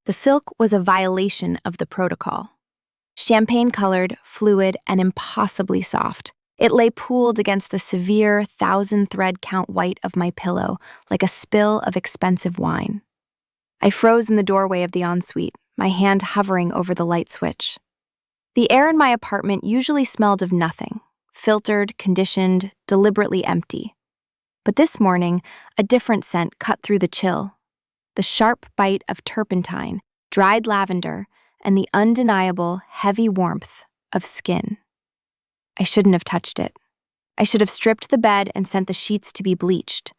The silk was a violation of the protocol. Champagne-colored, fluid, and impossibly soft, it lay pooled against the severe 1,000-thread count white of my pillow like a spill of expensive wine. I froze in the doorway of the ensuite, my hand hovering over the light switch. The air in my apartment usually smelled of nothing, filtered, conditioned, deliberately empty. But this morning, a different scent cut through the chill. The sharp bite of turpentine, dried lavender, and the undeniable, heavy warmth of skin. I shouldn't have touched it. I should have stripped the bed and sent the sheets to be bleached.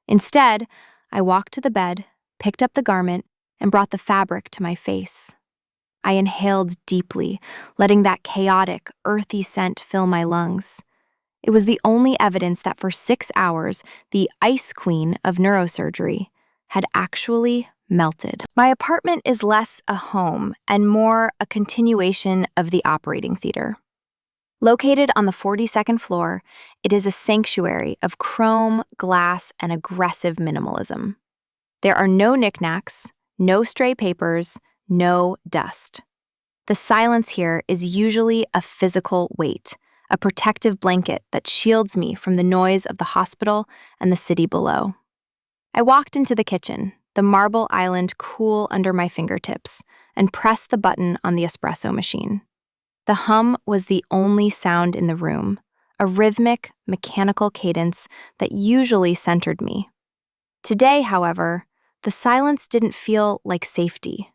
Instead, I walked to the bed, picked up the garment, and brought the fabric to my face. I inhaled deeply, letting that chaotic, earthy scent fill my lungs. It was the only evidence that for 6 hours, the ice queen of neurosurgery had actually melted. My apartment is less a home and more a continuation of the operating theater. Located on the 42nd floor, it is a sanctuary of chrome, glass, and aggressive minimalism. There are no knickknacks, no stray papers, no dust. The silence here is usually a physical weight, a protective blanket that shields me from the noise of the hospital and the city below. I walked into the kitchen, the marble island cool under my fingertips, and pressed the button on the espresso machine. The hum was the only sound in the room, a rhythmic, mechanical cadence that usually centered me. Today, however, the silence didn't feel like safety.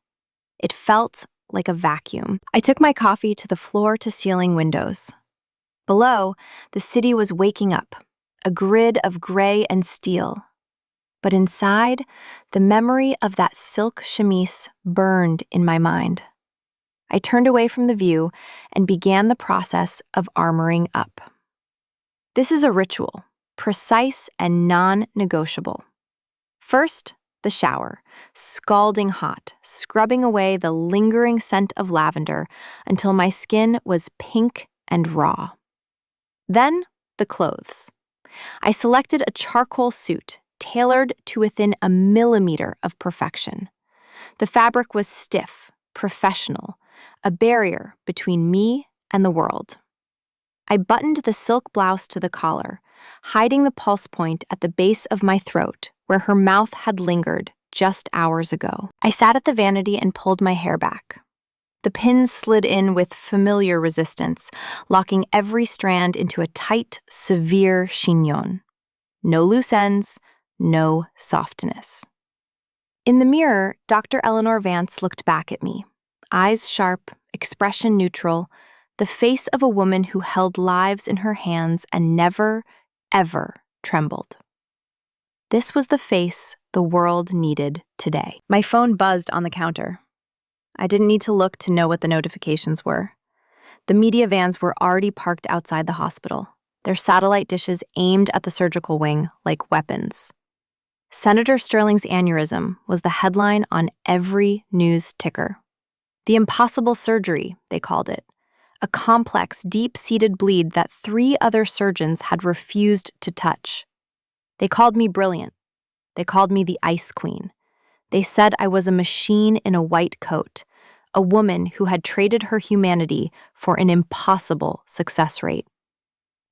It felt like a vacuum. I took my coffee to the floor-to-ceiling windows. Below, the city was waking up, a grid of gray and steel. But inside, the memory of that silk chemise burned in my mind. I turned away from the view and began the process of armoring up. This is a ritual, precise and non-negotiable. First, the shower, scalding hot, scrubbing away the lingering scent of lavender until my skin was pink and raw. Then, the clothes. I selected a charcoal suit tailored to within a millimeter of perfection. The fabric was stiff, professional, a barrier between me and the world. I buttoned the silk blouse to the collar, hiding the pulse point at the base of my throat where her mouth had lingered just hours ago. I sat at the vanity and pulled my hair back. The pins slid in with familiar resistance, locking every strand into a tight, severe chignon. No loose ends, no softness. In the mirror, Dr. Eleanor Vance looked back at me, eyes sharp, expression neutral, the face of a woman who held lives in her hands and never, ever trembled. This was the face the world needed today. My phone buzzed on the counter. I didn't need to look to know what the notifications were. The media vans were already parked outside the hospital, their satellite dishes aimed at the surgical wing like weapons. Senator Sterling's aneurysm was the headline on every news ticker. The impossible surgery, they called it, a complex, deep-seated bleed that 3 other surgeons had refused to touch. They called me brilliant. They called me the Ice Queen. They said I was a machine in a white coat, a woman who had traded her humanity for an impossible success rate.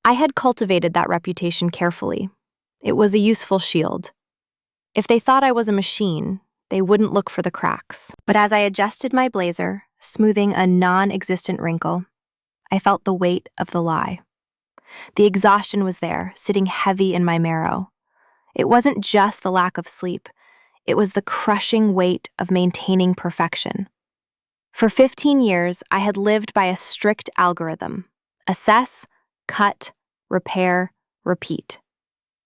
I had cultivated that reputation carefully. It was a useful shield. If they thought I was a machine, they wouldn't look for the cracks. But as I adjusted my blazer, smoothing a non-existent wrinkle, I felt the weight of the lie. The exhaustion was there, sitting heavy in my marrow. It wasn't just the lack of sleep. It was the crushing weight of maintaining perfection. For 15 years, I had lived by a strict algorithm: assess, cut, repair, repeat.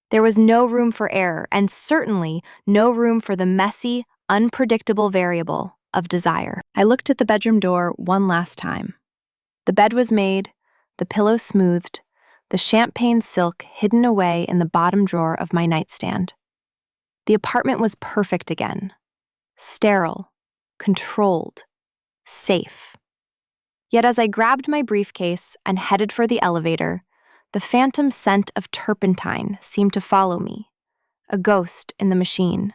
There was no room for error, and certainly no room for the messy, unpredictable variable of desire. I looked at the bedroom door one last time. The bed was made, the pillow smoothed, the champagne silk hidden away in the bottom drawer of my nightstand. The apartment was perfect again. Sterile, controlled, safe. Yet as I grabbed my briefcase and headed for the elevator, the phantom scent of turpentine seemed to follow me, a ghost in the machine.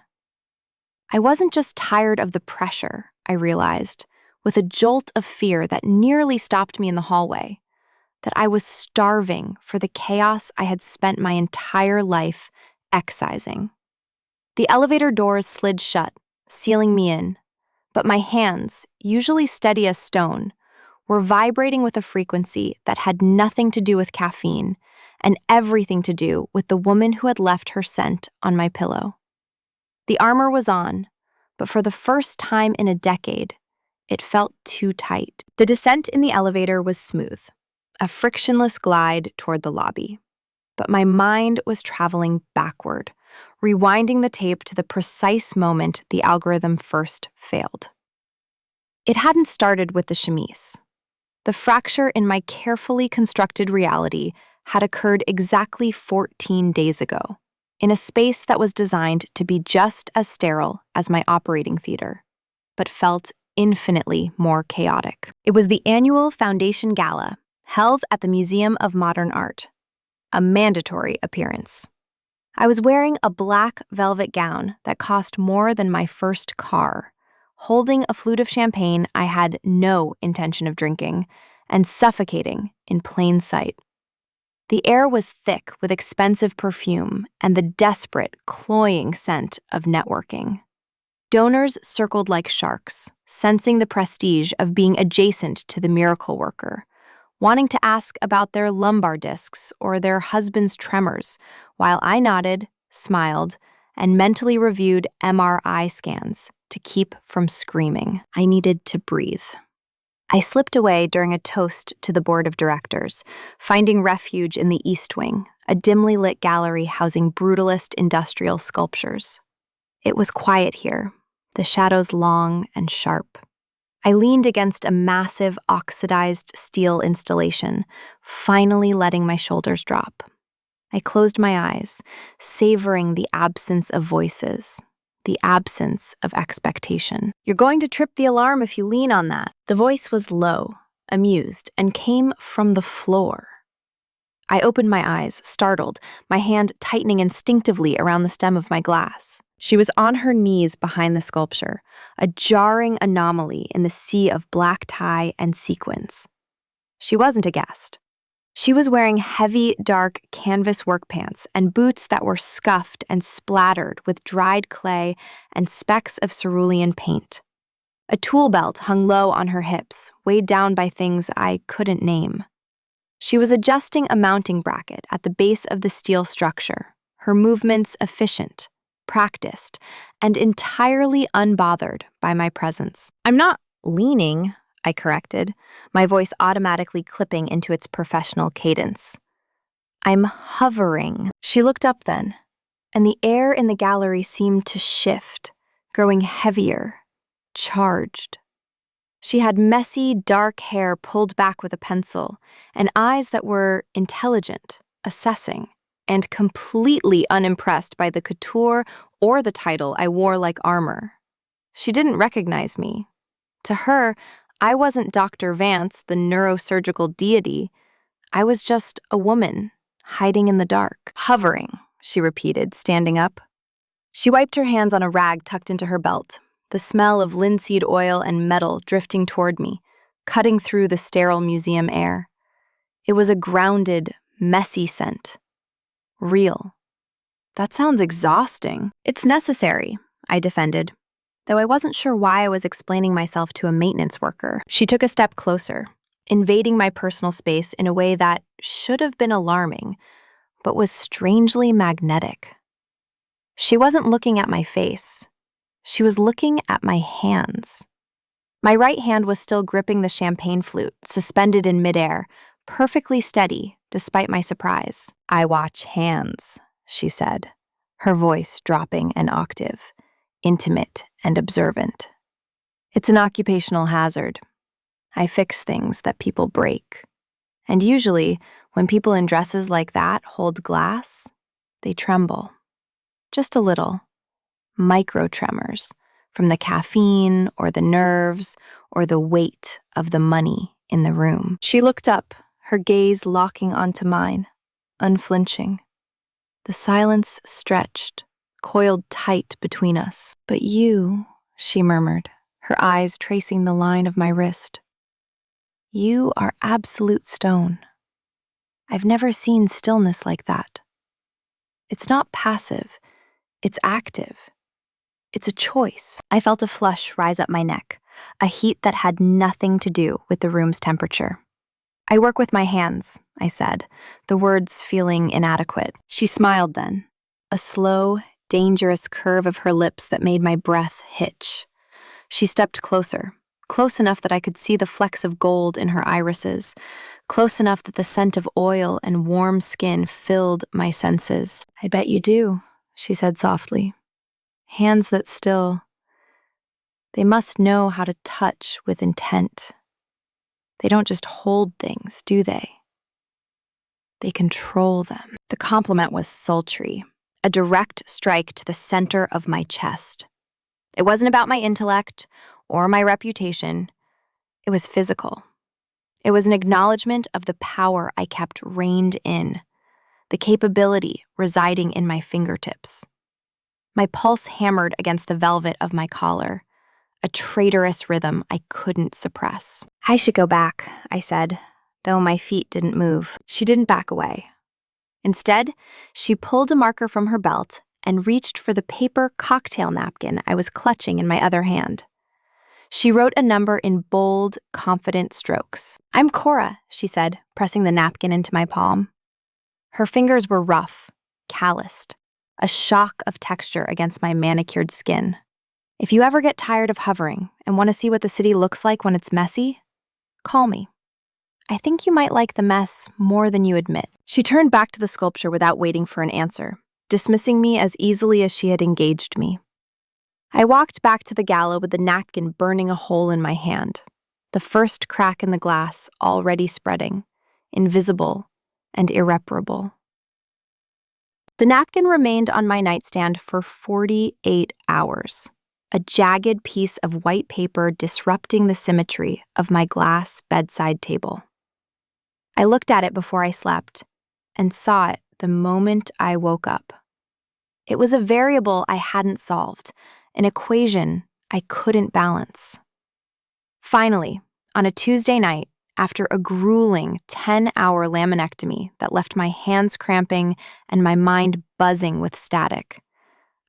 I wasn't just tired of the pressure, I realized, with a jolt of fear that nearly stopped me in the hallway, that I was starving for the chaos I had spent my entire life excising. The elevator doors slid shut, sealing me in, but my hands, usually steady as stone, were vibrating with a frequency that had nothing to do with caffeine and everything to do with the woman who had left her scent on my pillow. The armor was on, but for the first time in a decade, it felt too tight. The descent in the elevator was smooth, a frictionless glide toward the lobby. But my mind was traveling backward, rewinding the tape to the precise moment the algorithm first failed. It hadn't started with the chemise. The fracture in my carefully constructed reality had occurred exactly 14 days ago, in a space that was designed to be just as sterile as my operating theater, but felt infinitely more chaotic. It was the annual Foundation Gala, held at the Museum of Modern Art, a mandatory appearance. I was wearing a black velvet gown that cost more than my first car, holding a flute of champagne I had no intention of drinking, and suffocating in plain sight. The air was thick with expensive perfume and the desperate, cloying scent of networking. Donors circled like sharks, sensing the prestige of being adjacent to the miracle worker, wanting to ask about their lumbar discs or their husband's tremors, while I nodded, smiled, and mentally reviewed MRI scans to keep from screaming. I needed to breathe. I slipped away during a toast to the board of directors, finding refuge in the East Wing, a dimly lit gallery housing brutalist industrial sculptures. It was quiet here, the shadows long and sharp. I leaned against a massive oxidized steel installation, finally letting my shoulders drop. I closed my eyes, savoring the absence of voices, the absence of expectation. "You're going to trip the alarm if you lean on that." The voice was low, amused, and came from the floor. I opened my eyes, startled, my hand tightening instinctively around the stem of my glass. She was on her knees behind the sculpture, a jarring anomaly in the sea of black tie and sequins. She wasn't a guest. She was wearing heavy, dark canvas work pants and boots that were scuffed and splattered with dried clay and specks of cerulean paint. A tool belt hung low on her hips, weighed down by things I couldn't name. She was adjusting a mounting bracket at the base of the steel structure, her movements efficient, practiced, and entirely unbothered by my presence. "I'm not leaning," I corrected, my voice automatically clipping into its professional cadence. "I'm hovering." She looked up then, and the air in the gallery seemed to shift, growing heavier, charged. She had messy, dark hair pulled back with a pencil, and eyes that were intelligent, assessing, and completely unimpressed by the couture or the title I wore like armor. She didn't recognize me. To her, I wasn't Dr. Vance, the neurosurgical deity. I was just a woman, hiding in the dark. "Hovering," she repeated, standing up. She wiped her hands on a rag tucked into her belt, the smell of linseed oil and metal drifting toward me, cutting through the sterile museum air. It was a grounded, messy scent. Real. "That sounds exhausting." "It's necessary," I defended, though I wasn't sure why I was explaining myself to a maintenance worker. She took a step closer, invading my personal space in a way that should have been alarming, but was strangely magnetic. She wasn't looking at my face. She was looking at my hands. My right hand was still gripping the champagne flute, suspended in midair, perfectly steady, despite my surprise. "I watch hands," she said, her voice dropping an octave, intimate and observant. "It's an occupational hazard. I fix things that people break. And usually, when people in dresses like that hold glass, they tremble. Just a little. Micro tremors from the caffeine or the nerves or the weight of the money in the room." She looked up, her gaze locking onto mine, unflinching. The silence stretched, coiled tight between us. "But you," she murmured, her eyes tracing the line of my wrist. You are absolute stone. I've never seen stillness like that. It's not passive, it's active. It's a choice. I felt a flush rise up my neck, a heat that had nothing to do with the room's temperature. I work with my hands, I said, the words feeling inadequate. She smiled then, a slow, dangerous curve of her lips that made my breath hitch. She stepped closer, close enough that I could see the flecks of gold in her irises, close enough that the scent of oil and warm skin filled my senses. I bet you do, she said softly. Hands that still, they must know how to touch with intent. They don't just hold things, do they? They control them. The compliment was sultry, a direct strike to the center of my chest. It wasn't about my intellect or my reputation. It was physical. It was an acknowledgement of the power I kept reined in, the capability residing in my fingertips. My pulse hammered against the velvet of my collar, a traitorous rhythm I couldn't suppress. I should go back, I said, though my feet didn't move. She didn't back away. Instead, she pulled a marker from her belt and reached for the paper cocktail napkin I was clutching in my other hand. She wrote a number in bold, confident strokes. I'm Cora, she said, pressing the napkin into my palm. Her fingers were rough, calloused, a shock of texture against my manicured skin. If you ever get tired of hovering and want to see what the city looks like when it's messy, call me. I think you might like the mess more than you admit. She turned back to the sculpture without waiting for an answer, dismissing me as easily as she had engaged me. I walked back to the gala with the napkin burning a hole in my hand, the first crack in the glass already spreading, invisible and irreparable. The napkin remained on my nightstand for 48 hours, a jagged piece of white paper disrupting the symmetry of my glass bedside table. I looked at it before I slept and saw it the moment I woke up. It was a variable I hadn't solved, an equation I couldn't balance. Finally, on a Tuesday night, after a grueling 10-hour laminectomy that left my hands cramping and my mind buzzing with static,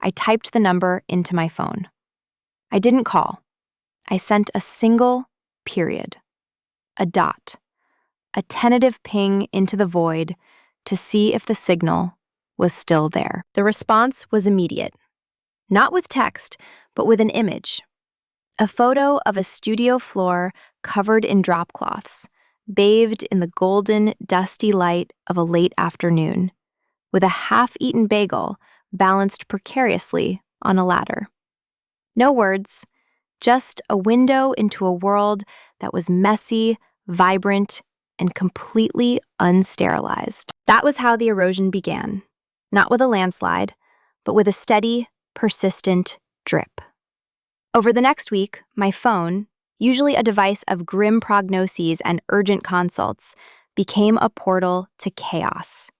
I typed the number into my phone. I didn't call. I sent a single period, a dot, a tentative ping into the void to see if the signal was still there. The response was immediate, not with text, but with an image. A photo of a studio floor covered in drop cloths, bathed in the golden, dusty light of a late afternoon, with a half-eaten bagel balanced precariously on a ladder. No words, just a window into a world that was messy, vibrant, and completely unsterilized. That was how the erosion began, not with a landslide, but with a steady, persistent drip. Over the next week, my phone, usually a device of grim prognoses and urgent consults, became a portal to chaos.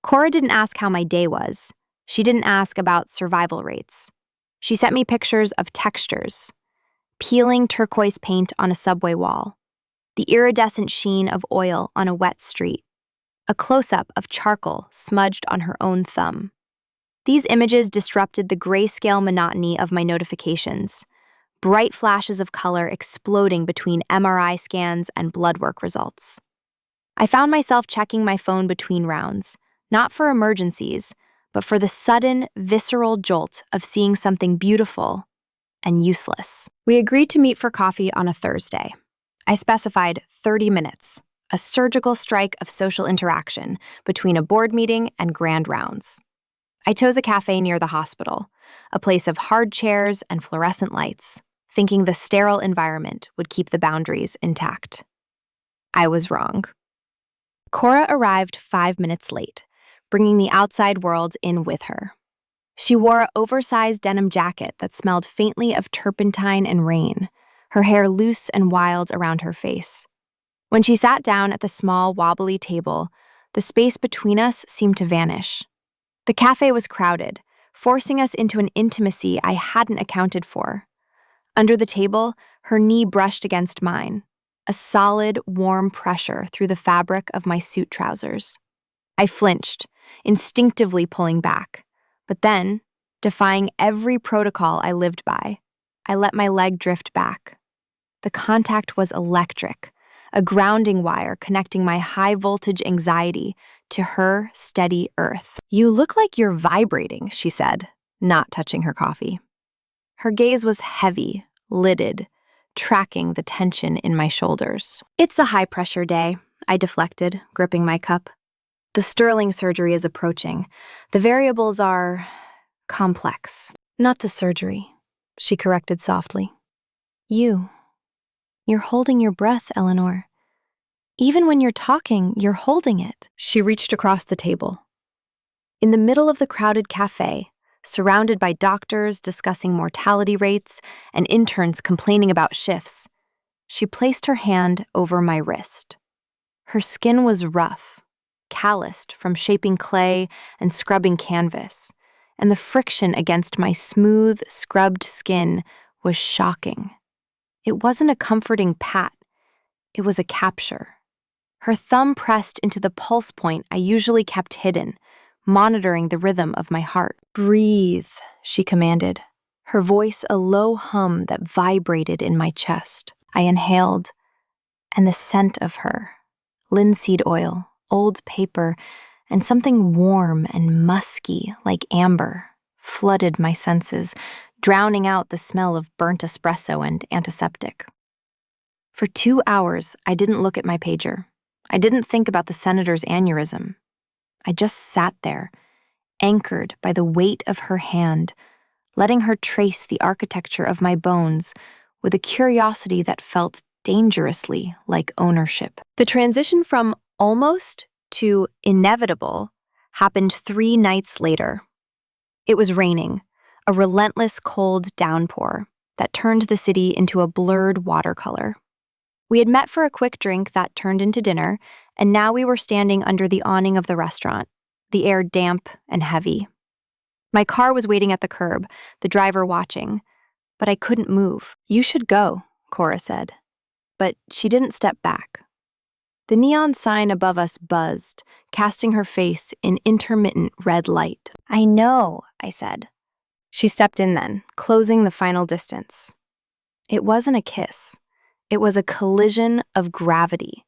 Cora didn't ask how my day was. She didn't ask about survival rates. She sent me pictures of textures, peeling turquoise paint on a subway wall, the iridescent sheen of oil on a wet street, a close-up of charcoal smudged on her own thumb. These images disrupted the grayscale monotony of my notifications, bright flashes of color exploding between MRI scans and blood work results. I found myself checking my phone between rounds, not for emergencies, but for the sudden, visceral jolt of seeing something beautiful and useless. We agreed to meet for coffee on a Thursday. I specified 30 minutes, a surgical strike of social interaction between a board meeting and grand rounds. I chose a cafe near the hospital, a place of hard chairs and fluorescent lights, thinking the sterile environment would keep the boundaries intact. I was wrong. Cora arrived 5 minutes late, bringing the outside world in with her. She wore an oversized denim jacket that smelled faintly of turpentine and rain, her hair loose and wild around her face. When she sat down at the small, wobbly table, the space between us seemed to vanish. The cafe was crowded, forcing us into an intimacy I hadn't accounted for. Under the table, her knee brushed against mine, a solid, warm pressure through the fabric of my suit trousers. I flinched, instinctively pulling back, but then, defying every protocol I lived by, I let my leg drift back. The contact was electric, a grounding wire connecting my high-voltage anxiety to her steady earth. "You look like you're vibrating," she said, not touching her coffee. Her gaze was heavy, lidded, tracking the tension in my shoulders. "It's a high-pressure day," I deflected, gripping my cup. "The Sterling surgery is approaching. The variables are complex." "Not the surgery," she corrected softly. You're holding your breath, Eleanor. Even when you're talking, you're holding it." She reached across the table. In the middle of the crowded cafe, surrounded by doctors discussing mortality rates and interns complaining about shifts, she placed her hand over my wrist. Her skin was rough, calloused from shaping clay and scrubbing canvas, and the friction against my smooth, scrubbed skin was shocking. It wasn't a comforting pat, it was a capture. Her thumb pressed into the pulse point I usually kept hidden, monitoring the rhythm of my heart. "Breathe," she commanded, her voice a low hum that vibrated in my chest. I inhaled, and the scent of her, linseed oil, old paper, and something warm and musky like amber, flooded my senses, drowning out the smell of burnt espresso and antiseptic. For 2 hours, I didn't look at my pager. I didn't think about the senator's aneurysm. I just sat there, anchored by the weight of her hand, letting her trace the architecture of my bones with a curiosity that felt dangerously like ownership. The transition from almost to inevitable happened 3 nights later. It was raining, a relentless cold downpour that turned the city into a blurred watercolor. We had met for a quick drink that turned into dinner, and now we were standing under the awning of the restaurant, the air damp and heavy. My car was waiting at the curb, the driver watching, but I couldn't move. "You should go," Cora said. But she didn't step back. The neon sign above us buzzed, casting her face in intermittent red light. "I know," I said. She stepped in then, closing the final distance. It wasn't a kiss. It was a collision of gravity.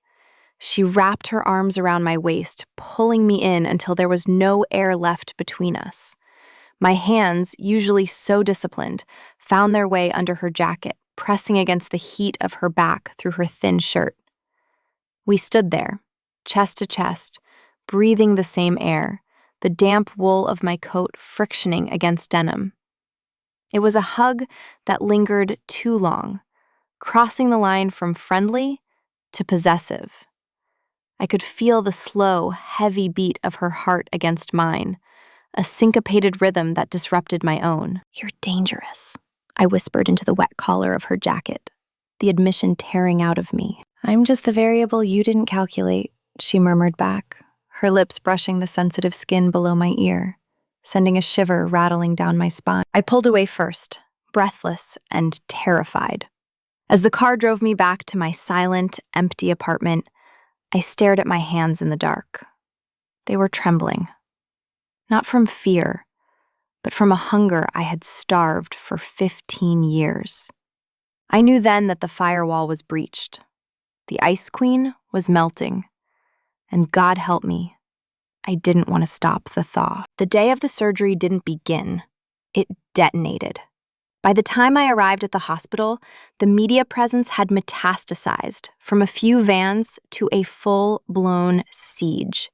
She wrapped her arms around my waist, pulling me in until there was no air left between us. My hands, usually so disciplined, found their way under her jacket, pressing against the heat of her back through her thin shirt. We stood there, chest to chest, breathing the same air, the damp wool of my coat frictioning against denim. It was a hug that lingered too long, crossing the line from friendly to possessive. I could feel the slow, heavy beat of her heart against mine, a syncopated rhythm that disrupted my own. "You're dangerous," I whispered into the wet collar of her jacket, the admission tearing out of me. "I'm just the variable you didn't calculate," she murmured back, her lips brushing the sensitive skin below my ear, sending a shiver rattling down my spine. I pulled away first, breathless and terrified. As the car drove me back to my silent, empty apartment, I stared at my hands in the dark. They were trembling. Not from fear, but from a hunger I had starved for 15 years. I knew then that the firewall was breached. The Ice Queen was melting. And God help me, I didn't want to stop the thaw. The day of the surgery didn't begin. It detonated. By the time I arrived at the hospital, the media presence had metastasized from a few vans to a full-blown siege.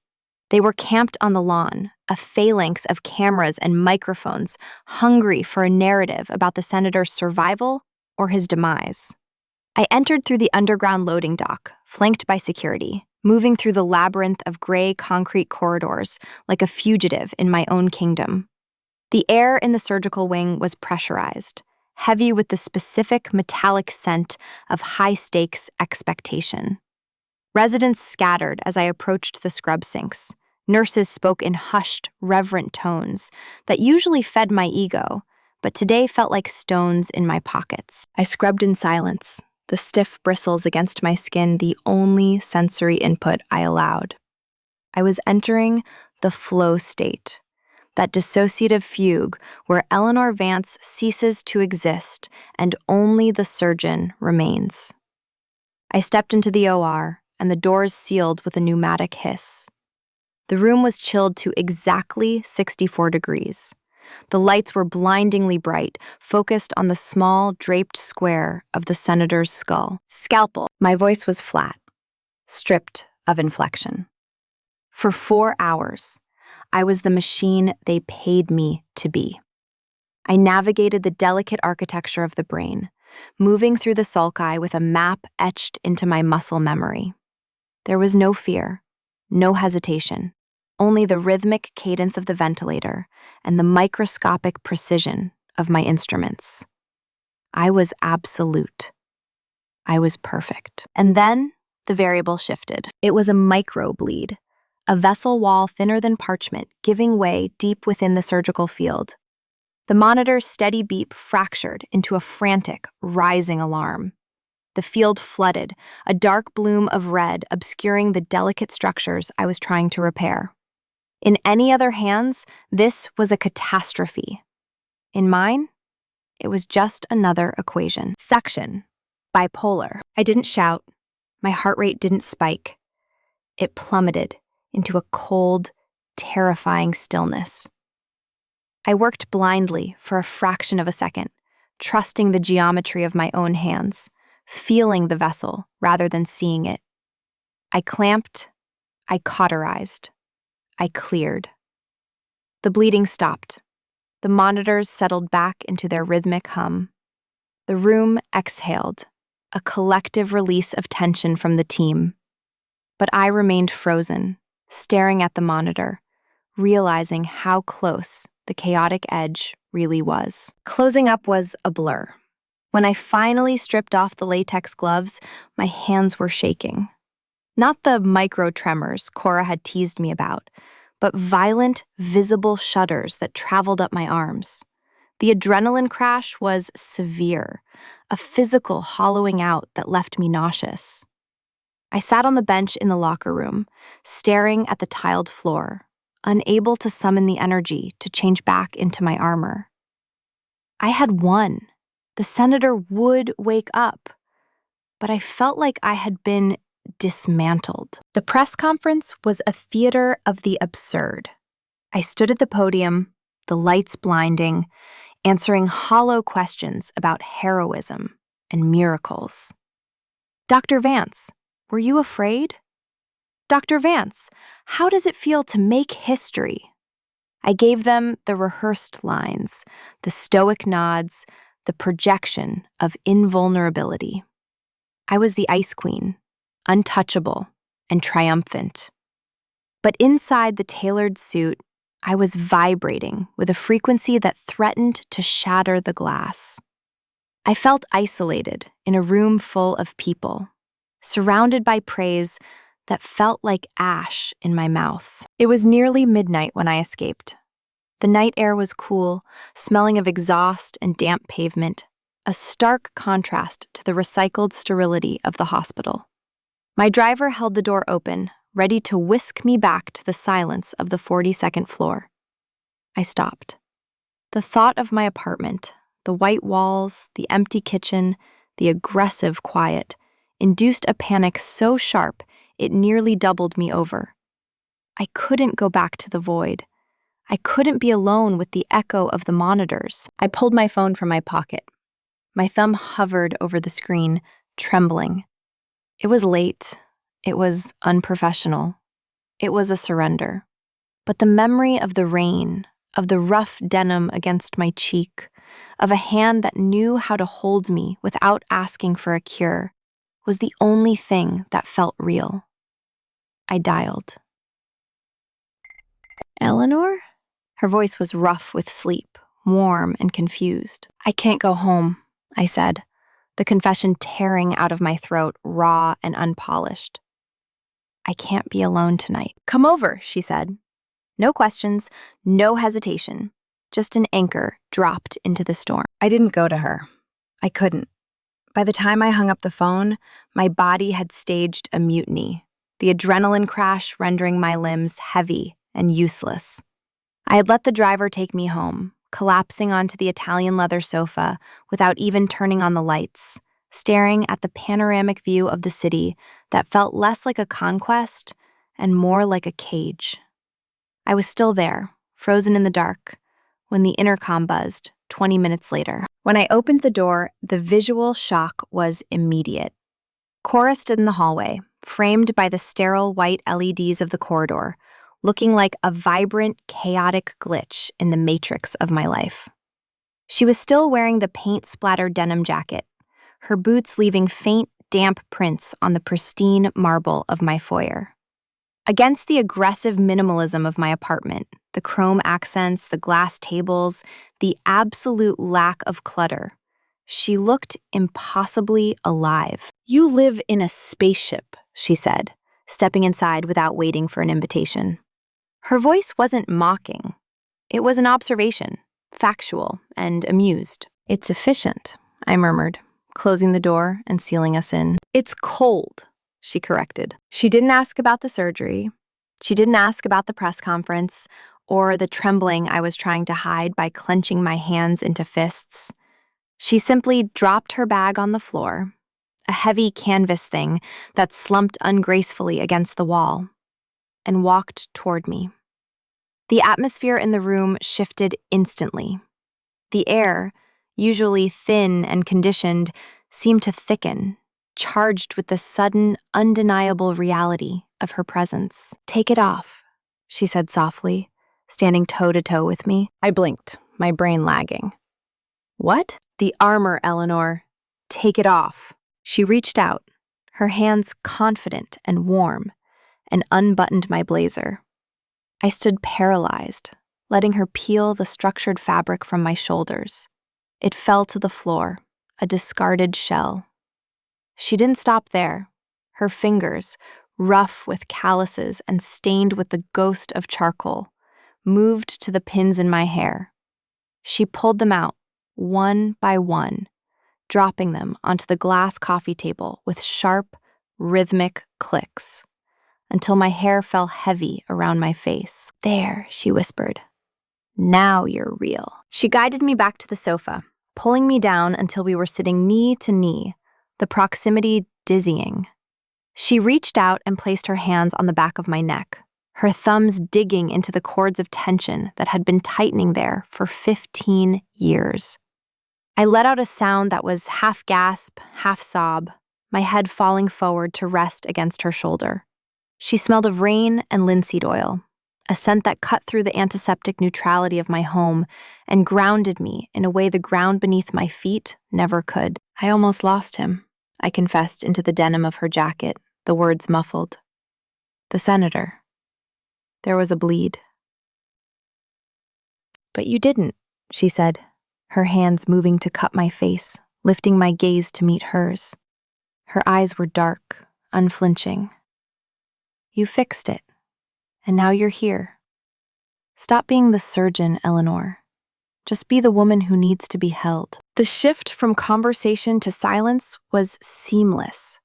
They were camped on the lawn, a phalanx of cameras and microphones, hungry for a narrative about the senator's survival or his demise. I entered through the underground loading dock, flanked by security, moving through the labyrinth of gray concrete corridors like a fugitive in my own kingdom. The air in the surgical wing was pressurized, heavy with the specific metallic scent of high-stakes expectation. Residents scattered as I approached the scrub sinks. Nurses spoke in hushed, reverent tones that usually fed my ego, but today felt like stones in my pockets. I scrubbed in silence, the stiff bristles against my skin the only sensory input I allowed. I was entering the flow state, that dissociative fugue where Eleanor Vance ceases to exist and only the surgeon remains. I stepped into the OR, and the doors sealed with a pneumatic hiss. The room was chilled to exactly 64 degrees. The lights were blindingly bright, focused on the small, draped square of the senator's skull. Scalpel. My voice was flat, stripped of inflection. For 4 hours, I was the machine they paid me to be. I navigated the delicate architecture of the brain, moving through the sulci with a map etched into my muscle memory. There was no fear, no hesitation, only the rhythmic cadence of the ventilator and the microscopic precision of my instruments. I was absolute. I was perfect. And then the variable shifted. It was a microbleed, a vessel wall thinner than parchment giving way deep within the surgical field. The monitor's steady beep fractured into a frantic, rising alarm. The field flooded, a dark bloom of red obscuring the delicate structures I was trying to repair. In any other hands, this was a catastrophe. In mine, it was just another equation. Suction. Bipolar. I didn't shout. My heart rate didn't spike. It plummeted into a cold, terrifying stillness. I worked blindly for a fraction of a second, trusting the geometry of my own hands, feeling the vessel rather than seeing it. I clamped, I cauterized, I cleared. The bleeding stopped. The monitors settled back into their rhythmic hum. The room exhaled, a collective release of tension from the team. But I remained frozen, staring at the monitor, realizing how close the chaotic edge really was. Closing up was a blur. When I finally stripped off the latex gloves, my hands were shaking. Not the micro tremors Cora had teased me about, but violent, visible shudders that traveled up my arms. The adrenaline crash was severe, a physical hollowing out that left me nauseous. I sat on the bench in the locker room, staring at the tiled floor, unable to summon the energy to change back into my armor. I had won. The senator would wake up, but I felt like I had been dismantled. The press conference was a theater of the absurd. I stood at the podium, the lights blinding, answering hollow questions about heroism and miracles. Dr. Vance, were you afraid? Dr. Vance, how does it feel to make history? I gave them the rehearsed lines, the stoic nods, the projection of invulnerability. I was the Ice Queen, untouchable and triumphant. But inside the tailored suit, I was vibrating with a frequency that threatened to shatter the glass. I felt isolated in a room full of people, surrounded by praise that felt like ash in my mouth. It was nearly midnight when I escaped. The night air was cool, smelling of exhaust and damp pavement, a stark contrast to the recycled sterility of the hospital. My driver held the door open, ready to whisk me back to the silence of the 42nd floor. I stopped. The thought of my apartment, the white walls, the empty kitchen, the aggressive quiet, induced a panic so sharp it nearly doubled me over. I couldn't go back to the void. I couldn't be alone with the echo of the monitors. I pulled my phone from my pocket. My thumb hovered over the screen, trembling. It was late. It was unprofessional. It was a surrender. But the memory of the rain, of the rough denim against my cheek, of a hand that knew how to hold me without asking for a cure, was the only thing that felt real. I dialed. Eleanor? Her voice was rough with sleep, warm and confused. I can't go home, I said, the confession tearing out of my throat, raw and unpolished. I can't be alone tonight. Come over, she said. No questions, no hesitation. just an anchor dropped into the storm. I didn't go to her. I couldn't. By the time I hung up the phone, my body had staged a mutiny, the adrenaline crash rendering my limbs heavy and useless. I had let the driver take me home, collapsing onto the Italian leather sofa without even turning on the lights, staring at the panoramic view of the city that felt less like a conquest and more like a cage. I was still there, frozen in the dark, when the intercom buzzed 20 minutes later. When I opened the door, the visual shock was immediate. Cora stood in the hallway, framed by the sterile white LEDs of the corridor, looking like a vibrant, chaotic glitch in the matrix of my life. She was still wearing the paint-splattered denim jacket, her boots leaving faint, damp prints on the pristine marble of my foyer. Against the aggressive minimalism of my apartment, the chrome accents, the glass tables, the absolute lack of clutter, she looked impossibly alive. "You live in a spaceship," she said, stepping inside without waiting for an invitation. Her voice wasn't mocking. It was an observation, factual and amused. "It's efficient," I murmured, closing the door and sealing us in. "It's cold," she corrected. She didn't ask about the surgery. She didn't ask about the press conference or the trembling I was trying to hide by clenching my hands into fists. She simply dropped her bag on the floor, a heavy canvas thing that slumped ungracefully against the wall, and walked toward me. The atmosphere in the room shifted instantly. The air, usually thin and conditioned, seemed to thicken, charged with the sudden, undeniable reality of her presence. "Take it off," she said softly, standing toe-to-toe with me. I blinked, my brain lagging. "What?" "The armor, Eleanor. Take it off." She reached out, her hands confident and warm, and unbuttoned my blazer. I stood paralyzed, letting her peel the structured fabric from my shoulders. It fell to the floor, a discarded shell. She didn't stop there. Her fingers, rough with calluses and stained with the ghost of charcoal, moved to the pins in my hair. She pulled them out, one by one, dropping them onto the glass coffee table with sharp, rhythmic clicks, until my hair fell heavy around my face. "There," she whispered. "Now you're real." She guided me back to the sofa, pulling me down until we were sitting knee to knee, the proximity dizzying. She reached out and placed her hands on the back of my neck, her thumbs digging into the cords of tension that had been tightening there for 15 years. I let out a sound that was half gasp, half sob, my head falling forward to rest against her shoulder. She smelled of rain and linseed oil, a scent that cut through the antiseptic neutrality of my home and grounded me in a way the ground beneath my feet never could. "I almost lost him," I confessed into the denim of her jacket, the words muffled. "The senator. There was a bleed." "But you didn't," she said, her hands moving to cup my face, lifting my gaze to meet hers. Her eyes were dark, unflinching. "You fixed it, and now you're here. Stop being the surgeon, Eleanor. Just be the woman who needs to be held." The shift from conversation to silence was seamless.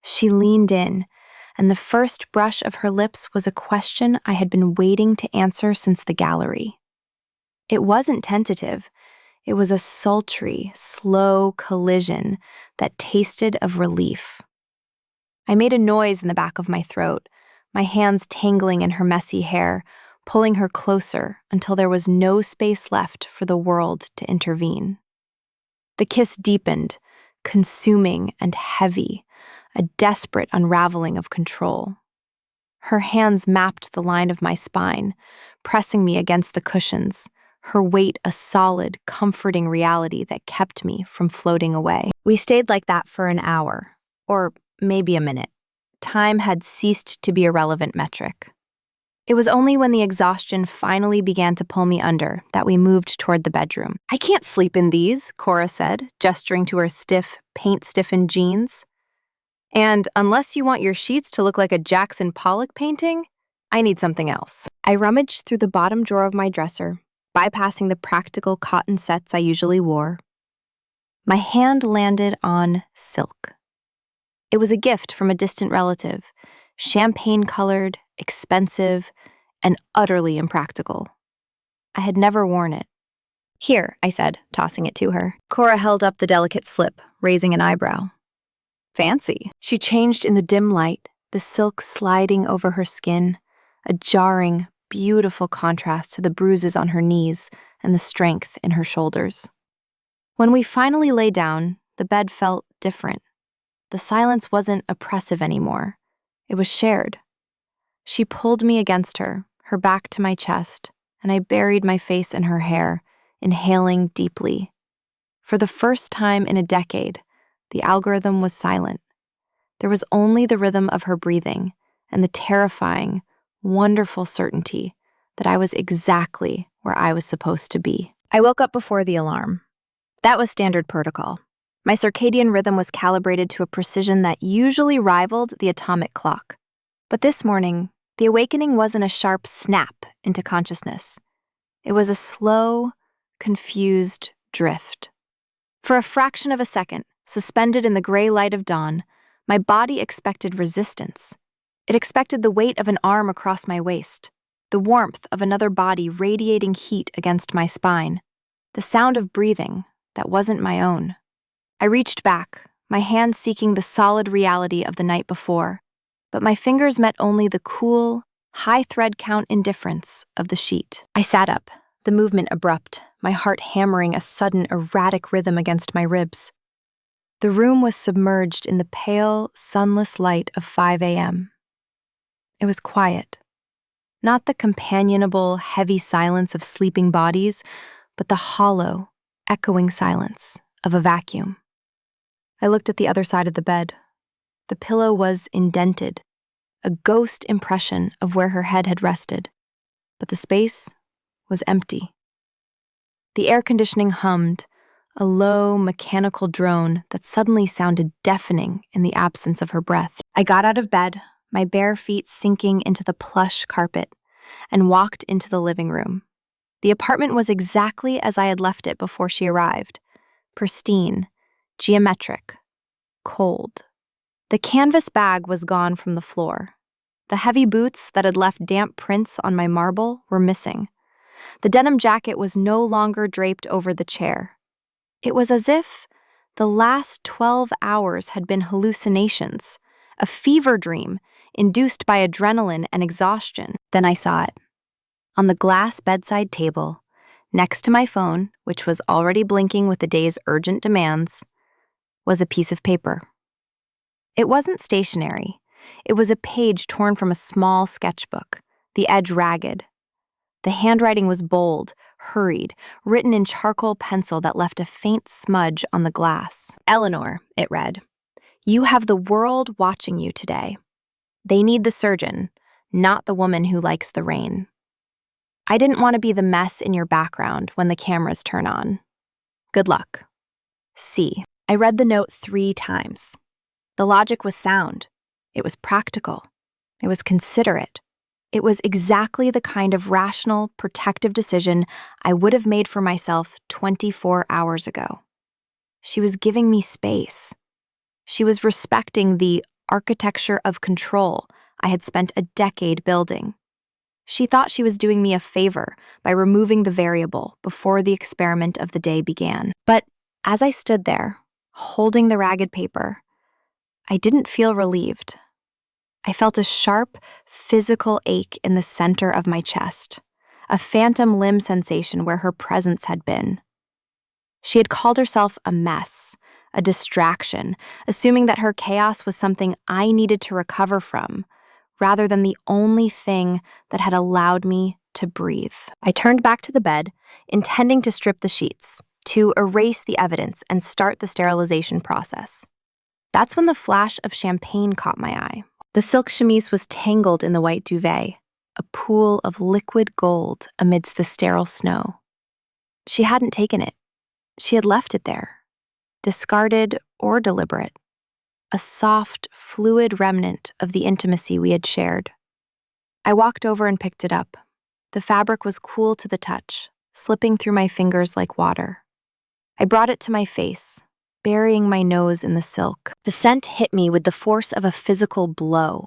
She leaned in, and the first brush of her lips was a question I had been waiting to answer since the gallery. It wasn't tentative. It was a sultry, slow collision that tasted of relief. I made a noise in the back of my throat, my hands tangling in her messy hair, pulling her closer until there was no space left for the world to intervene. The kiss deepened, consuming and heavy, a desperate unraveling of control. Her hands mapped the line of my spine, pressing me against the cushions, her weight a solid, comforting reality that kept me from floating away. We stayed like that for an hour, or maybe a minute. Time had ceased to be a relevant metric. It was only when the exhaustion finally began to pull me under that we moved toward the bedroom. "I can't sleep in these," Cora said, gesturing to her stiff, paint-stiffened jeans. "And unless you want your sheets to look like a Jackson Pollock painting, I need something else." I rummaged through the bottom drawer of my dresser, bypassing the practical cotton sets I usually wore. My hand landed on silk. It was a gift from a distant relative, champagne-colored, expensive, and utterly impractical. I had never worn it. "Here," I said, tossing it to her. Cora held up the delicate slip, raising an eyebrow. "Fancy." She changed in the dim light, the silk sliding over her skin, a jarring, beautiful contrast to the bruises on her knees and the strength in her shoulders. When we finally lay down, the bed felt different. The silence wasn't oppressive anymore. It was shared. She pulled me against her back to my chest, and I buried my face in her hair, inhaling deeply. For the first time in a decade, the algorithm was silent. There was only the rhythm of her breathing and the terrifying, wonderful certainty that I was exactly where I was supposed to be. I woke up before the alarm. That was standard protocol. My circadian rhythm was calibrated to a precision that usually rivaled the atomic clock. But this morning, the awakening wasn't a sharp snap into consciousness. It was a slow, confused drift. For a fraction of a second, suspended in the gray light of dawn, my body expected resistance. It expected the weight of an arm across my waist, the warmth of another body radiating heat against my spine, the sound of breathing that wasn't my own. I reached back, my hand seeking the solid reality of the night before, but my fingers met only the cool, high thread count indifference of the sheet. I sat up, the movement abrupt, my heart hammering a sudden erratic rhythm against my ribs. The room was submerged in the pale, sunless light of 5 a.m. It was quiet. Not the companionable, heavy silence of sleeping bodies, but the hollow, echoing silence of a vacuum. I looked at the other side of the bed. The pillow was indented, a ghost impression of where her head had rested, but the space was empty. The air conditioning hummed, a low, mechanical drone that suddenly sounded deafening in the absence of her breath. I got out of bed, my bare feet sinking into the plush carpet, and walked into the living room. The apartment was exactly as I had left it before she arrived. Pristine, geometric, cold. The canvas bag was gone from the floor. The heavy boots that had left damp prints on my marble were missing. The denim jacket was no longer draped over the chair. It was as if the last 12 hours had been hallucinations, a fever dream induced by adrenaline and exhaustion. Then I saw it. On the glass bedside table, next to my phone, which was already blinking with the day's urgent demands, was a piece of paper. It wasn't stationery. It was a page torn from a small sketchbook, the edge ragged. The handwriting was bold, hurried, written in charcoal pencil that left a faint smudge on the glass. "Eleanor," it read, "you have the world watching you today. They need the surgeon, not the woman who likes the rain. I didn't want to be the mess in your background when the cameras turn on. Good luck. C." I read the note 3 times. The logic was sound. It was practical. It was considerate. It was exactly the kind of rational, protective decision I would have made for myself 24 hours ago. She was giving me space. She was respecting the architecture of control I had spent a decade building. She thought she was doing me a favor by removing the variable before the experiment of the day began. But as I stood there, holding the ragged paper, I didn't feel relieved. I felt a sharp, physical ache in the center of my chest, a phantom limb sensation where her presence had been. She had called herself a mess, a distraction, assuming that her chaos was something I needed to recover from, rather than the only thing that had allowed me to breathe. I turned back to the bed, intending to strip the sheets, to erase the evidence and start the sterilization process. That's when the flash of champagne caught my eye. The silk chemise was tangled in the white duvet, a pool of liquid gold amidst the sterile snow. She hadn't taken it. She had left it there, discarded or deliberate, a soft, fluid remnant of the intimacy we had shared. I walked over and picked it up. The fabric was cool to the touch, slipping through my fingers like water. I brought it to my face, burying my nose in the silk. The scent hit me with the force of a physical blow,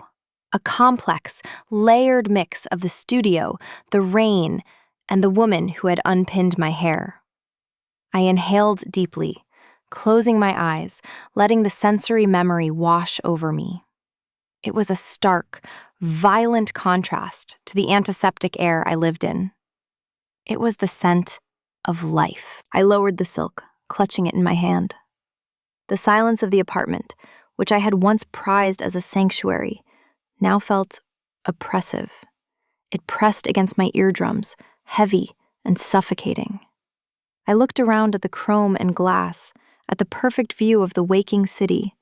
a complex, layered mix of the studio, the rain, and the woman who had unpinned my hair. I inhaled deeply, closing my eyes, letting the sensory memory wash over me. It was a stark, violent contrast to the antiseptic air I lived in. It was the scent of life. I lowered the silk, clutching it in my hand. The silence of the apartment, which I had once prized as a sanctuary, now felt oppressive. It pressed against my eardrums, heavy and suffocating. I looked around at the chrome and glass, at the perfect view of the waking city,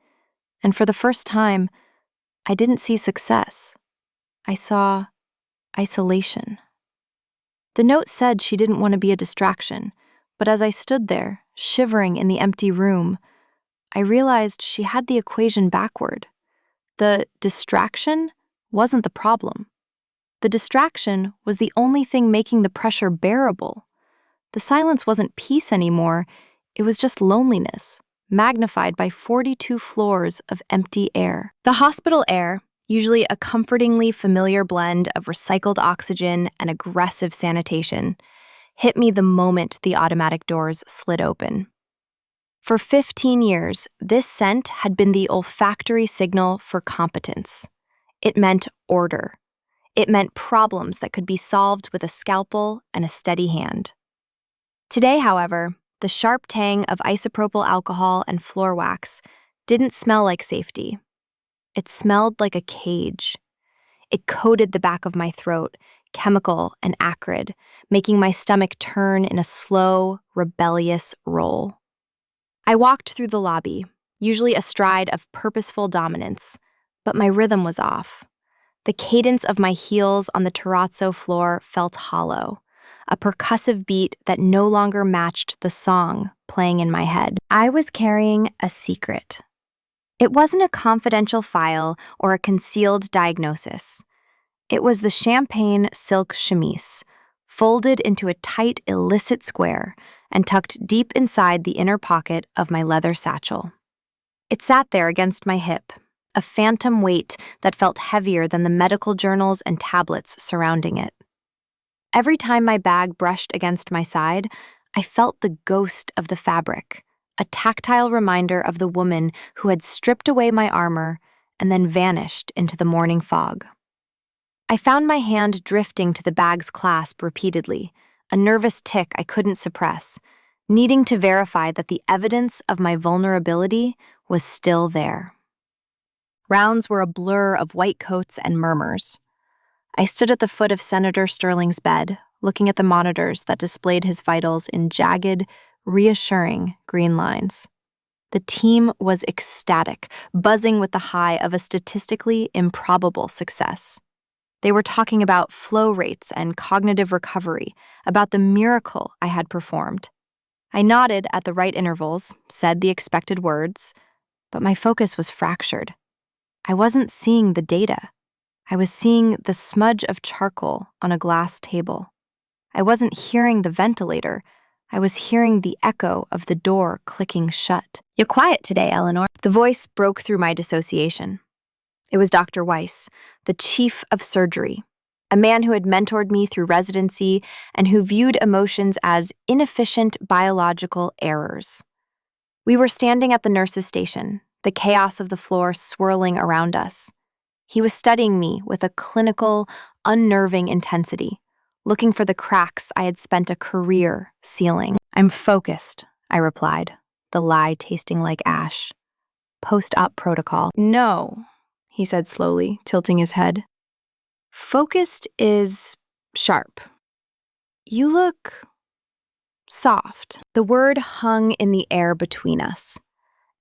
and for the first time, I didn't see success. I saw isolation. The note said she didn't want to be a distraction, but as I stood there, shivering in the empty room, I realized she had the equation backward. The distraction wasn't the problem. The distraction was the only thing making the pressure bearable. The silence wasn't peace anymore, it was just loneliness, magnified by 42 floors of empty air. The hospital air, usually a comfortingly familiar blend of recycled oxygen and aggressive sanitation, hit me the moment the automatic doors slid open. For 15 years, this scent had been the olfactory signal for competence. It meant order. It meant problems that could be solved with a scalpel and a steady hand. Today, however, the sharp tang of isopropyl alcohol and floor wax didn't smell like safety. It smelled like a cage. It coated the back of my throat, chemical and acrid, making my stomach turn in a slow, rebellious roll. I walked through the lobby, usually a stride of purposeful dominance, but my rhythm was off. The cadence of my heels on the terrazzo floor felt hollow, a percussive beat that no longer matched the song playing in my head. I was carrying a secret. It wasn't a confidential file or a concealed diagnosis. It was the champagne silk chemise, folded into a tight, illicit square and tucked deep inside the inner pocket of my leather satchel. It sat there against my hip, a phantom weight that felt heavier than the medical journals and tablets surrounding it. Every time my bag brushed against my side, I felt the ghost of the fabric, a tactile reminder of the woman who had stripped away my armor and then vanished into the morning fog. I found my hand drifting to the bag's clasp repeatedly, a nervous tick I couldn't suppress, needing to verify that the evidence of my vulnerability was still there. Rounds were a blur of white coats and murmurs. I stood at the foot of Senator Sterling's bed, looking at the monitors that displayed his vitals in jagged, reassuring green lines. The team was ecstatic, buzzing with the high of a statistically improbable success. They were talking about flow rates and cognitive recovery, about the miracle I had performed. I nodded at the right intervals, said the expected words, but my focus was fractured. I wasn't seeing the data. I was seeing the smudge of charcoal on a glass table. I wasn't hearing the ventilator. I was hearing the echo of the door clicking shut. "You're quiet today, Eleanor." The voice broke through my dissociation. It was Dr. Weiss, the chief of surgery, a man who had mentored me through residency and who viewed emotions as inefficient biological errors. We were standing at the nurse's station, the chaos of the floor swirling around us. He was studying me with a clinical, unnerving intensity, looking for the cracks I had spent a career sealing. "I'm focused," I replied, the lie tasting like ash. "Post-op protocol." "No," he said slowly, tilting his head. "Focused is sharp. You look soft." The word hung in the air between us,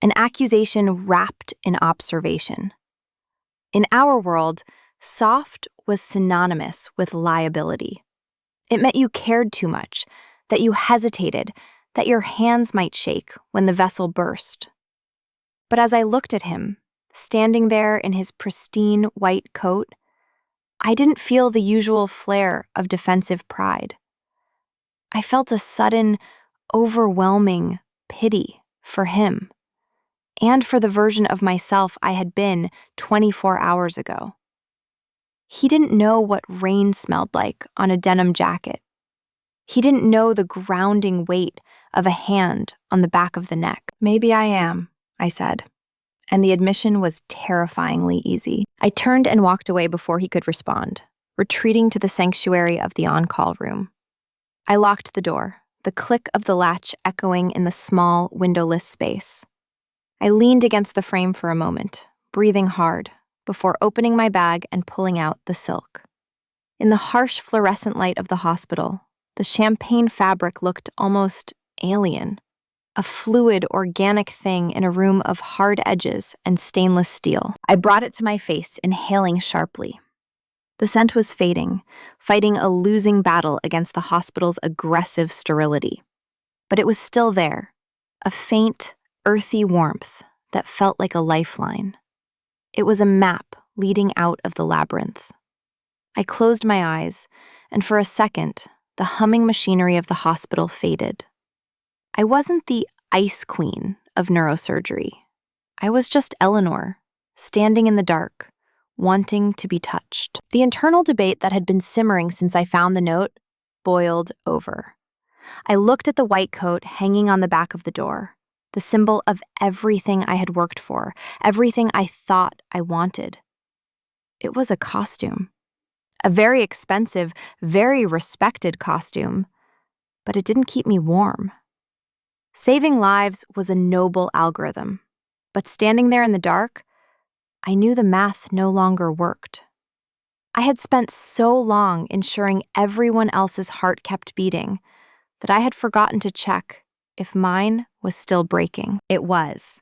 an accusation wrapped in observation. In our world, soft was synonymous with liability. It meant you cared too much, that you hesitated, that your hands might shake when the vessel burst. But as I looked at him, standing there in his pristine white coat, I didn't feel the usual flare of defensive pride. I felt a sudden, overwhelming pity for him and for the version of myself I had been 24 hours ago. He didn't know what rain smelled like on a denim jacket. He didn't know the grounding weight of a hand on the back of the neck. "Maybe I am," I said, and the admission was terrifyingly easy. I turned and walked away before he could respond, retreating to the sanctuary of the on-call room. I locked the door, the click of the latch echoing in the small, windowless space. I leaned against the frame for a moment, breathing hard, before opening my bag and pulling out the silk. In the harsh fluorescent light of the hospital, the champagne fabric looked almost alien, a fluid, organic thing in a room of hard edges and stainless steel. I brought it to my face, inhaling sharply. The scent was fading, fighting a losing battle against the hospital's aggressive sterility. But it was still there, a faint, earthy warmth that felt like a lifeline. It was a map leading out of the labyrinth. I closed my eyes, and for a second, the humming machinery of the hospital faded. I wasn't the ice queen of neurosurgery. I was just Eleanor, standing in the dark, wanting to be touched. The internal debate that had been simmering since I found the note boiled over. I looked at the white coat hanging on the back of the door, the symbol of everything I had worked for, everything I thought I wanted. It was a costume. A very expensive, very respected costume, but it didn't keep me warm. Saving lives was a noble algorithm, but standing there in the dark, I knew the math no longer worked. I had spent so long ensuring everyone else's heart kept beating that I had forgotten to check if mine was still breaking. It was.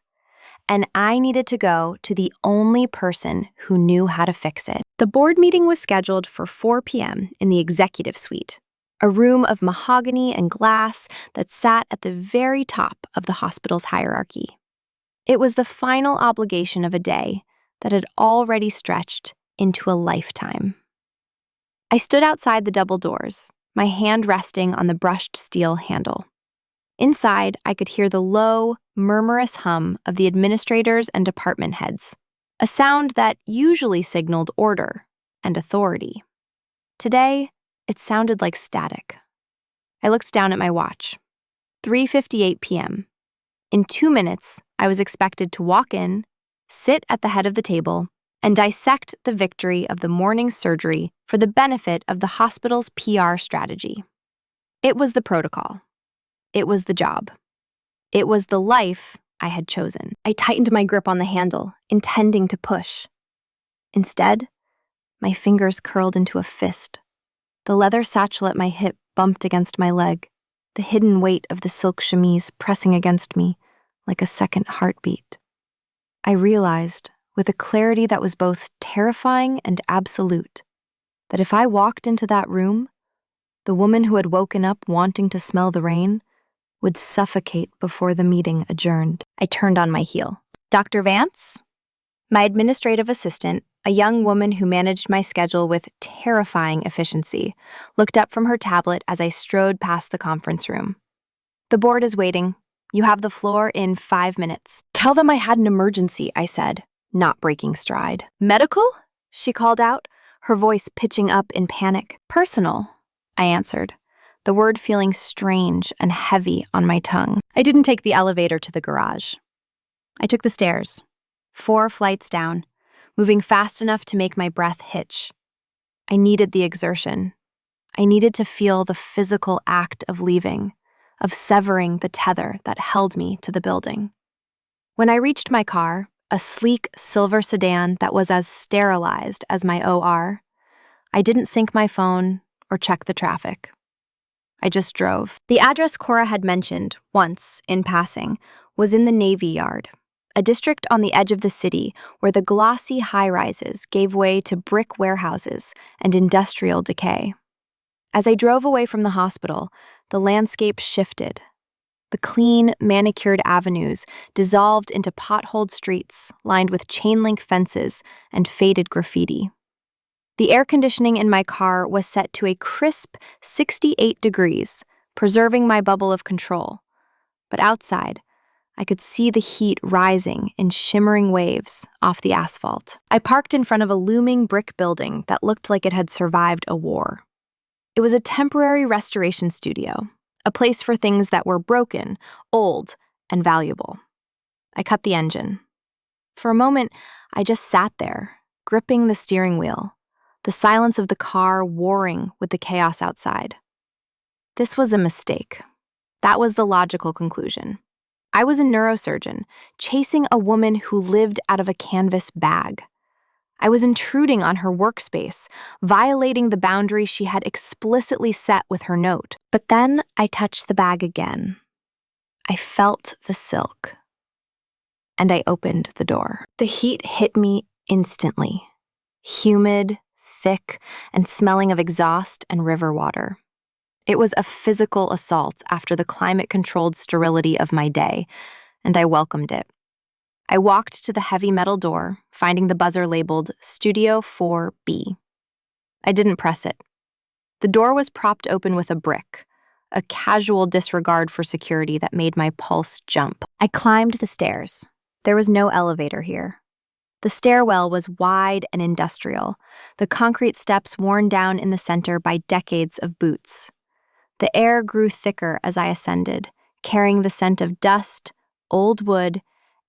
And I needed to go to the only person who knew how to fix it. The board meeting was scheduled for 4 p.m. in the executive suite, a room of mahogany and glass that sat at the very top of the hospital's hierarchy. It was the final obligation of a day that had already stretched into a lifetime. I stood outside the double doors, my hand resting on the brushed steel handle. Inside, I could hear the low, murmurous hum of the administrators and department heads, a sound that usually signaled order and authority. Today, it sounded like static. I looked down at my watch. 3:58 p.m. In 2 minutes, I was expected to walk in, sit at the head of the table, and dissect the victory of the morning's surgery for the benefit of the hospital's PR strategy. It was the protocol. It was the job. It was the life I had chosen. I tightened my grip on the handle, intending to push. Instead, my fingers curled into a fist. The leather satchel at my hip bumped against my leg, the hidden weight of the silk chemise pressing against me like a second heartbeat. I realized, with a clarity that was both terrifying and absolute, that if I walked into that room, the woman who had woken up wanting to smell the rain would suffocate before the meeting adjourned. I turned on my heel. "Dr. Vance?" My administrative assistant, a young woman who managed my schedule with terrifying efficiency, looked up from her tablet as I strode past the conference room. "The board is waiting. You have the floor in 5 minutes." "Tell them I had an emergency," I said, not breaking stride. "Medical?" she called out, her voice pitching up in panic. "Personal," I answered, the word feeling strange and heavy on my tongue. I didn't take the elevator to the garage. I took the stairs, 4 flights down, moving fast enough to make my breath hitch. I needed the exertion. I needed to feel the physical act of leaving, of severing the tether that held me to the building. When I reached my car, a sleek silver sedan that was as sterilized as my OR, I didn't sync my phone or check the traffic. I just drove. The address Cora had mentioned, once, in passing, was in the Navy Yard, a district on the edge of the city where the glossy high-rises gave way to brick warehouses and industrial decay. As I drove away from the hospital, the landscape shifted. The clean, manicured avenues dissolved into potholed streets lined with chain-link fences and faded graffiti. The air conditioning in my car was set to a crisp 68 degrees, preserving my bubble of control. But outside, I could see the heat rising in shimmering waves off the asphalt. I parked in front of a looming brick building that looked like it had survived a war. It was a temporary restoration studio, a place for things that were broken, old, and valuable. I cut the engine. For a moment, I just sat there, gripping the steering wheel, the silence of the car warring with the chaos outside. This was a mistake. That was the logical conclusion. I was a neurosurgeon, chasing a woman who lived out of a canvas bag. I was intruding on her workspace, violating the boundary she had explicitly set with her note. But then I touched the bag again. I felt the silk. And I opened the door. The heat hit me instantly. Humid, thick, and smelling of exhaust and river water. It was a physical assault after the climate-controlled sterility of my day, and I welcomed it. I walked to the heavy metal door, finding the buzzer labeled Studio 4B. I didn't press it. The door was propped open with a brick, a casual disregard for security that made my pulse jump. I climbed the stairs. There was no elevator here. The stairwell was wide and industrial, the concrete steps worn down in the center by decades of boots. The air grew thicker as I ascended, carrying the scent of dust, old wood,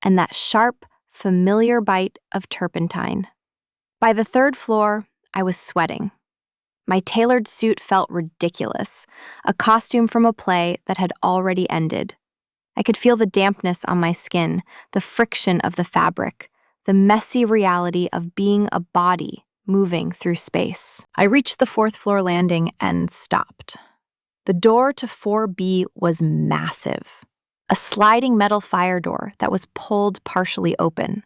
and that sharp, familiar bite of turpentine. By the third floor, I was sweating. My tailored suit felt ridiculous, a costume from a play that had already ended. I could feel the dampness on my skin, the friction of the fabric, the messy reality of being a body moving through space. I reached the fourth floor landing and stopped. The door to 4B was massive, a sliding metal fire door that was pulled partially open.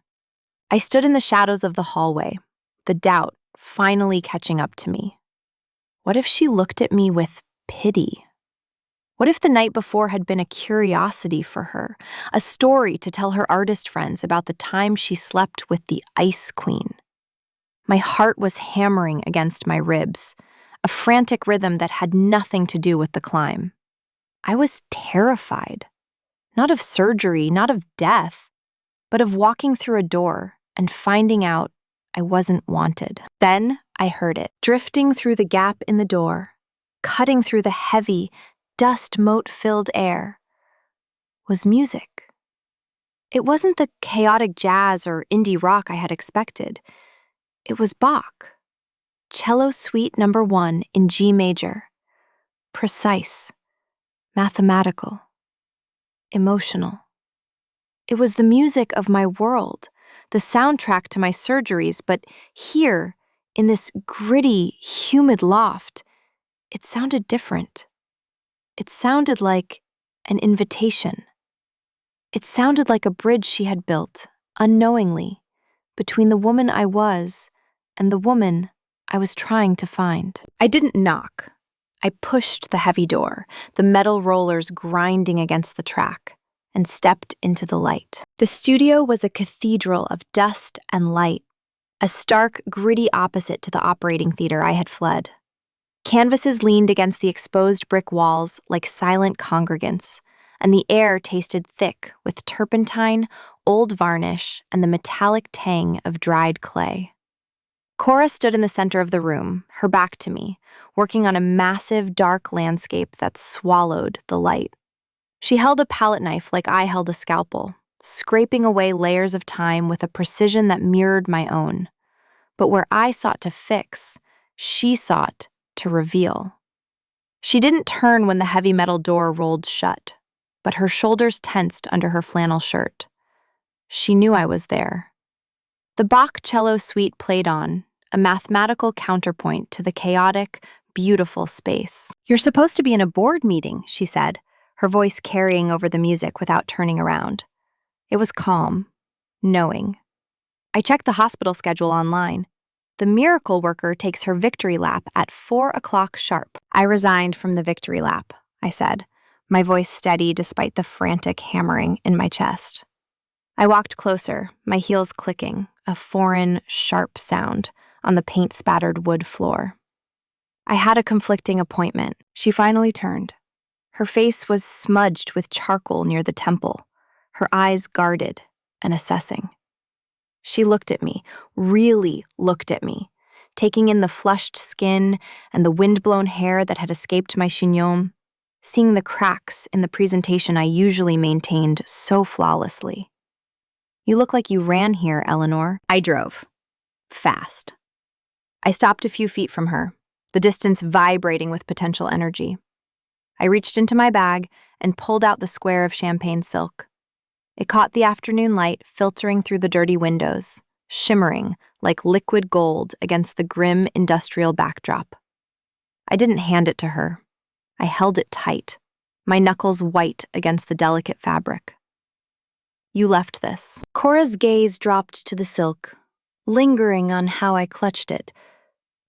I stood in the shadows of the hallway, the doubt finally catching up to me. What if she looked at me with pity? What if the night before had been a curiosity for her, a story to tell her artist friends about the time she slept with the Ice Queen? My heart was hammering against my ribs, a frantic rhythm that had nothing to do with the climb. I was terrified, not of surgery, not of death, but of walking through a door and finding out I wasn't wanted. Then I heard it, drifting through the gap in the door, cutting through the heavy, dust-mote-filled air, was music. It wasn't the chaotic jazz or indie rock I had expected. It was Bach. Cello Suite No. 1 in G major. Precise, mathematical, emotional. It was the music of my world, the soundtrack to my surgeries, but here, in this gritty, humid loft, it sounded different. It sounded like an invitation. It sounded like a bridge she had built, unknowingly, between the woman I was and the woman I was trying to find. I didn't knock. I pushed the heavy door, the metal rollers grinding against the track, and stepped into the light. The studio was a cathedral of dust and light, a stark, gritty opposite to the operating theater I had fled. Canvases leaned against the exposed brick walls like silent congregants, and the air tasted thick with turpentine, old varnish, and the metallic tang of dried clay. Cora stood in the center of the room, her back to me, working on a massive, dark landscape that swallowed the light. She held a palette knife like I held a scalpel, scraping away layers of time with a precision that mirrored my own. But where I sought to fix, she sought to reveal. She didn't turn when the heavy metal door rolled shut, but her shoulders tensed under her flannel shirt. She knew I was there. The Bach cello suite played on, a mathematical counterpoint to the chaotic, beautiful space. "You're supposed to be in a board meeting," she said, her voice carrying over the music without turning around. It was calm, knowing. I checked the hospital schedule online. The miracle worker takes her victory lap at 4 o'clock sharp. I resigned from the victory lap, I said, my voice steady despite the frantic hammering in my chest. I walked closer, my heels clicking, a foreign, sharp sound on the paint-spattered wood floor. I had a conflicting appointment. She finally turned. Her face was smudged with charcoal near the temple, her eyes guarded and assessing. She looked at me, really looked at me, taking in the flushed skin and the wind-blown hair that had escaped my chignon, seeing the cracks in the presentation I usually maintained so flawlessly. "You look like you ran here, Eleanor." I drove. Fast. I stopped a few feet from her, the distance vibrating with potential energy. I reached into my bag and pulled out the square of champagne silk. It caught the afternoon light filtering through the dirty windows, shimmering like liquid gold against the grim industrial backdrop. I didn't hand it to her. I held it tight, my knuckles white against the delicate fabric. "You left this." Cora's gaze dropped to the silk, lingering on how I clutched it,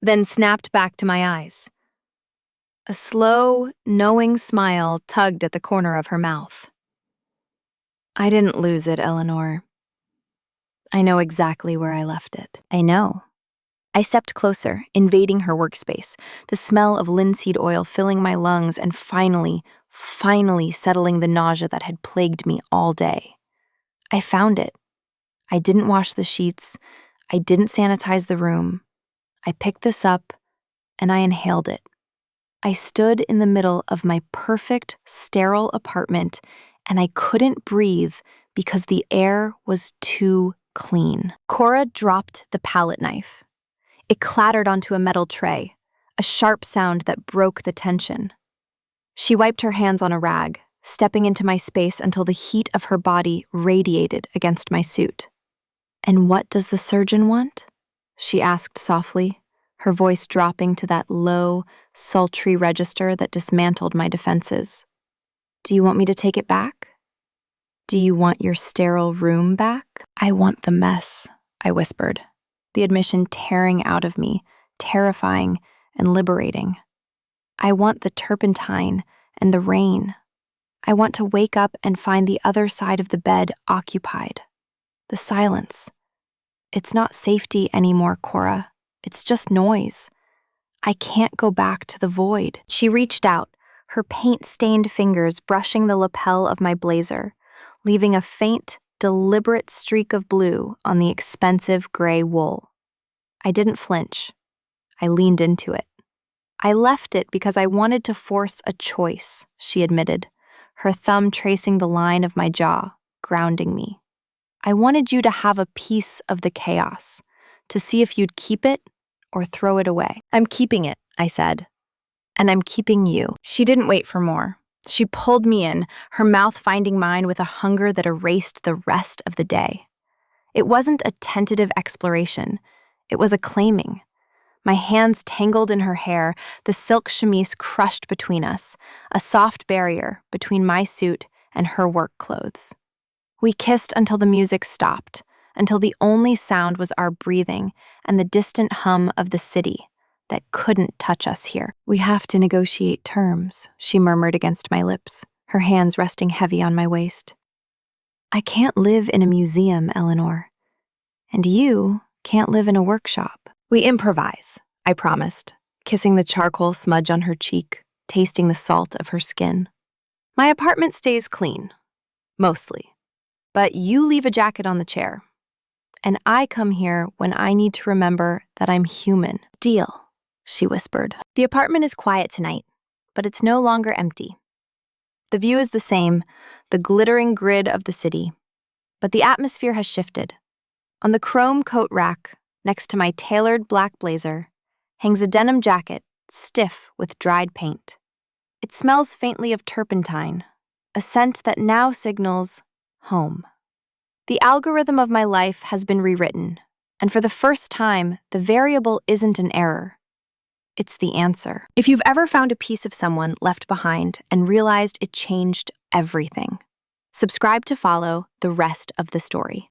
then snapped back to my eyes. A slow, knowing smile tugged at the corner of her mouth. "I didn't lose it, Eleanor. I know exactly where I left it." "I know." I stepped closer, invading her workspace, the smell of linseed oil filling my lungs and finally settling the nausea that had plagued me all day. I found it. I didn't wash the sheets. I didn't sanitize the room. I picked this up, and I inhaled it. I stood in the middle of my perfect, sterile apartment, and I couldn't breathe because the air was too clean. Cora dropped the palette knife. It clattered onto a metal tray, a sharp sound that broke the tension. She wiped her hands on a rag, stepping into my space until the heat of her body radiated against my suit. "And what does the surgeon want?" she asked softly, her voice dropping to that low, sultry register that dismantled my defenses. "Do you want me to take it back? Do you want your sterile room back?" "I want the mess," I whispered, the admission tearing out of me, terrifying and liberating. "I want the turpentine and the rain. I want to wake up and find the other side of the bed occupied. The silence. It's not safety anymore, Cora. It's just noise. I can't go back to the void." She reached out, her paint-stained fingers brushing the lapel of my blazer, leaving a faint, deliberate streak of blue on the expensive gray wool. I didn't flinch. I leaned into it. "I left it because I wanted to force a choice," she admitted, her thumb tracing the line of my jaw, grounding me. "I wanted you to have a piece of the chaos, to see if you'd keep it or throw it away." "I'm keeping it," I said. "And I'm keeping you." She didn't wait for more. She pulled me in, her mouth finding mine with a hunger that erased the rest of the day. It wasn't a tentative exploration. It was a claiming. My hands tangled in her hair, the silk chemise crushed between us, a soft barrier between my suit and her work clothes. We kissed until the music stopped, until the only sound was our breathing and the distant hum of the city that couldn't touch us here. "We have to negotiate terms," she murmured against my lips, her hands resting heavy on my waist. "I can't live in a museum, Eleanor. And you can't live in a workshop. We improvise," I promised, kissing the charcoal smudge on her cheek, tasting the salt of her skin. "My apartment stays clean. Mostly. But you leave a jacket on the chair. And I come here when I need to remember that I'm human." "Deal," she whispered. "The apartment is quiet tonight, but it's no longer empty. The view is the same, the glittering grid of the city, but the atmosphere has shifted. On the chrome coat rack, next to my tailored black blazer, hangs a denim jacket, stiff with dried paint. It smells faintly of turpentine, a scent that now signals home. The algorithm of my life has been rewritten, and for the first time, the variable isn't an error. It's the answer." If you've ever found a piece of someone left behind and realized it changed everything, subscribe to follow the rest of the story.